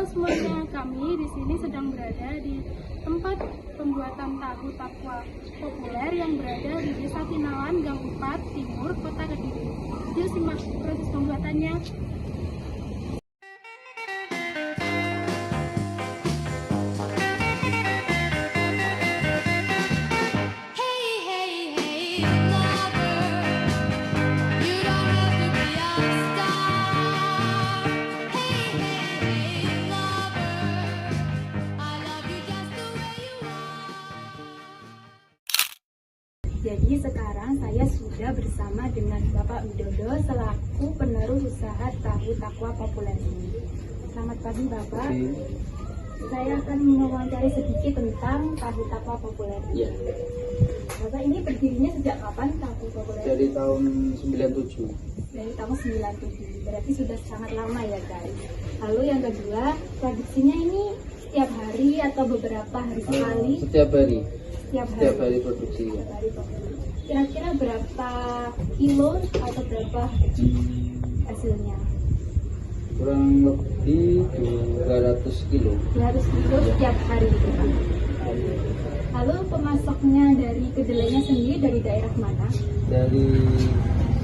semuanya, kami di sini sedang berada di tempat pembuatan tahu takwa populer yang berada di Desa Tinawan, Gang 4, Timur, Kota Kediri. Yuk simak proses pembuatannya. Jadi sekarang saya sudah bersama dengan Bapak Widodo selaku penerus usaha tahu takwa populer ini. Selamat pagi Bapak. Saya akan mewawancari sedikit tentang tahu takwa populer ini. Iya. Bapak, ini berdirinya sejak kapan tahu populer? Dari tahun 97. Dari tahun 97. Berarti sudah sangat lama ya guys. Lalu yang kedua, produksinya ini setiap hari atau beberapa hari sekali? Setiap hari. Setiap Hari produksi ya. Kira-kira berapa kilo atau berapa hasilnya? Kurang lebih 200 kilo. 200 kilo setiap hari gitu Pak. Lalu pemasoknya dari kedelainya sendiri dari daerah mana?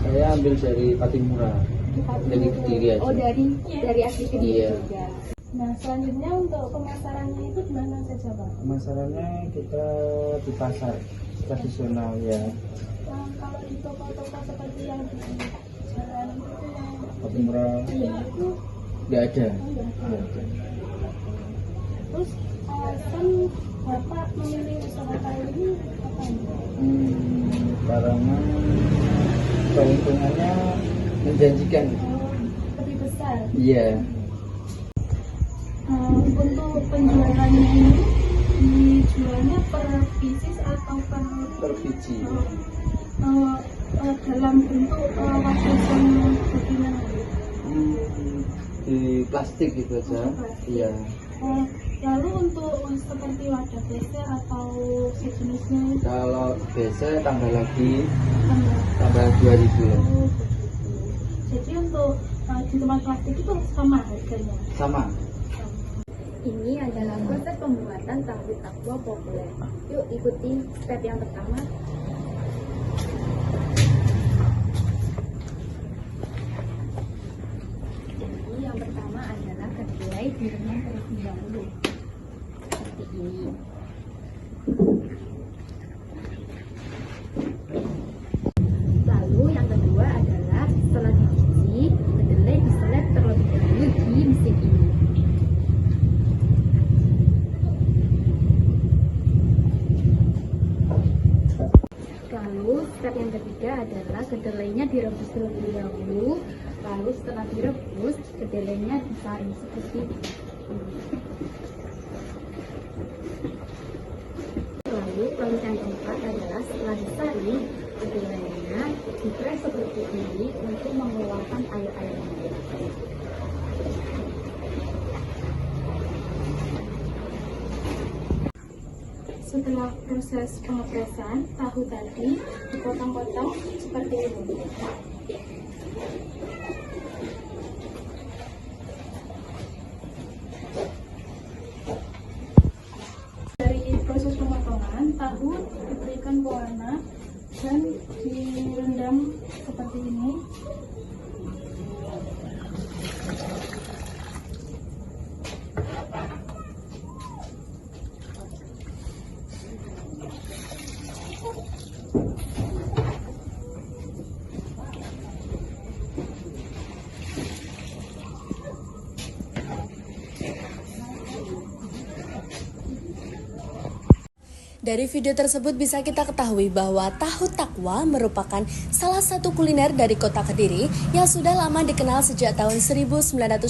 Saya ambil dari Patimura. Dari Kediri aja. Oh, dari asli Kediri Iya. juga. Nah, selanjutnya untuk pemasarannya itu di mana saja, Pak? Pemasarannya kita di pasar tradisional ya. Kalau di toko-toko seperti yang di jalan itu yang Patimura itu nggak ada. enggak ada. Terus alasan Bapak memilih usaha tahu ini apa? Karena keuntungannya menjanjikan. Lebih besar. Iya. Untuk penjualannya ini dijualnya per pieces atau Per biji. dalam bentuk wadah yang bagaimana? Di plastik gitu aja. Iya. Lalu untuk seperti wadah besar atau sejenisnya Kalau biasa tambah lagi tambah 2.000 ya. jadi untuk di tempat plastik itu sama harganya? Sama. Ini adalah proses pembuatan tahu takwa populer. Yuk ikuti step yang pertama. Jadi yang pertama adalah kedelai direndam terlebih dahulu. Seperti ini. Lalu yang kedua adalah setelah dicuci, kedelai diseleb terlebih dahulu di mesin ini. Lalu step yang ketiga adalah kedelainya direbus terlebih dahulu. Lalu setelah direbus, kedelainya disaring seperti ini. Lalu proses yang keempat adalah setelah disaring, kedelainya dipres seperti ini untuk mengeluarkan air-airnya. Setelah proses pengepresan, tahu tadi dipotong-potong seperti ini. Dari proses pemotongan, tahu diberikan pewarna dan direndam seperti ini. Dari video tersebut bisa kita ketahui bahwa tahu takwa merupakan salah satu kuliner dari kota Kediri yang sudah lama dikenal sejak tahun 1912.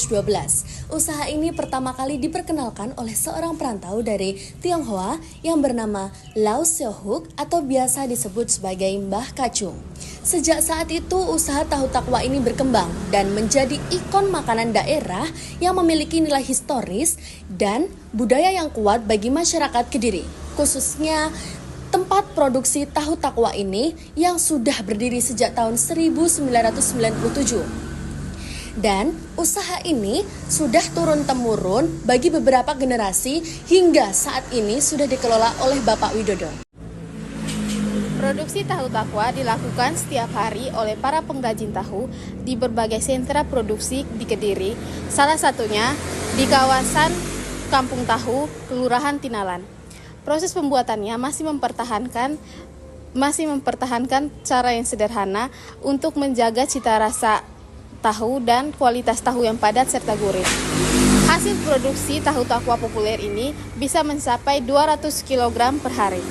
Usaha ini pertama kali diperkenalkan oleh seorang perantau dari Tionghoa yang bernama Lau Siohuk atau biasa disebut sebagai Mbah Kacung. Sejak saat itu usaha tahu takwa ini berkembang dan menjadi ikon makanan daerah yang memiliki nilai historis dan budaya yang kuat bagi masyarakat Kediri. Khususnya tempat produksi tahu takwa ini yang sudah berdiri sejak tahun 1997. Dan usaha ini sudah turun-temurun bagi beberapa generasi hingga saat ini sudah dikelola oleh Bapak Widodo. Produksi tahu takwa dilakukan setiap hari oleh para pengrajin tahu di berbagai sentra produksi di Kediri, salah satunya di kawasan Kampung Tahu, Kelurahan Tinalan. Proses pembuatannya masih mempertahankan cara yang sederhana untuk menjaga cita rasa tahu dan kualitas tahu yang padat serta gurih. Hasil produksi tahu takwa populer ini bisa mencapai 200 kg per hari.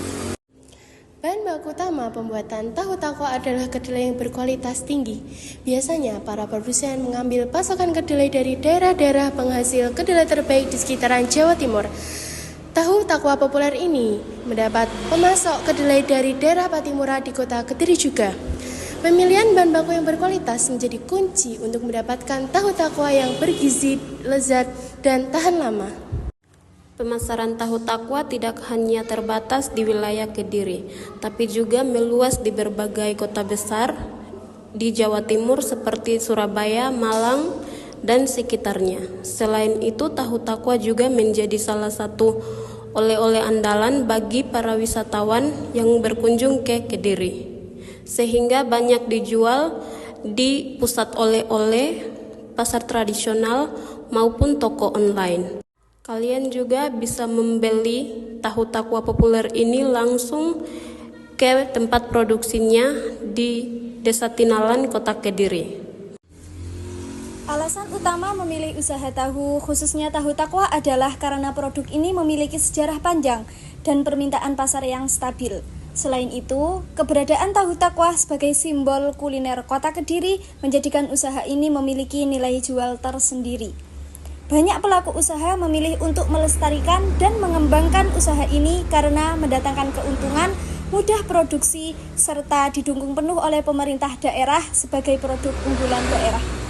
Bahan baku utama pembuatan tahu takwa adalah kedelai yang berkualitas tinggi. Biasanya para produsen mengambil pasokan kedelai dari daerah-daerah penghasil kedelai terbaik di sekitaran Jawa Timur. Tahu takwa populer ini mendapat pemasok kedelai dari daerah Patimura di kota Kediri juga. Pemilihan bahan baku yang berkualitas menjadi kunci untuk mendapatkan tahu takwa yang bergizi, lezat, dan tahan lama. Pemasaran tahu takwa tidak hanya terbatas di wilayah Kediri, tapi juga meluas di berbagai kota besar di Jawa Timur seperti Surabaya, Malang, dan sekitarnya. Selain itu, tahu takwa juga menjadi salah satu oleh-oleh andalan bagi para wisatawan yang berkunjung ke Kediri, sehingga banyak dijual di pusat oleh-oleh, pasar tradisional, maupun toko online. Kalian juga bisa membeli tahu takwa populer ini langsung ke tempat produksinya di Desa Tinalan, Kota Kediri. Alasan utama memilih usaha tahu, khususnya tahu takwa, adalah karena produk ini memiliki sejarah panjang dan permintaan pasar yang stabil. Selain itu, keberadaan tahu takwa sebagai simbol kuliner Kota Kediri menjadikan usaha ini memiliki nilai jual tersendiri. Banyak pelaku usaha memilih untuk melestarikan dan mengembangkan usaha ini karena mendatangkan keuntungan, mudah produksi, serta didukung penuh oleh pemerintah daerah sebagai produk unggulan daerah.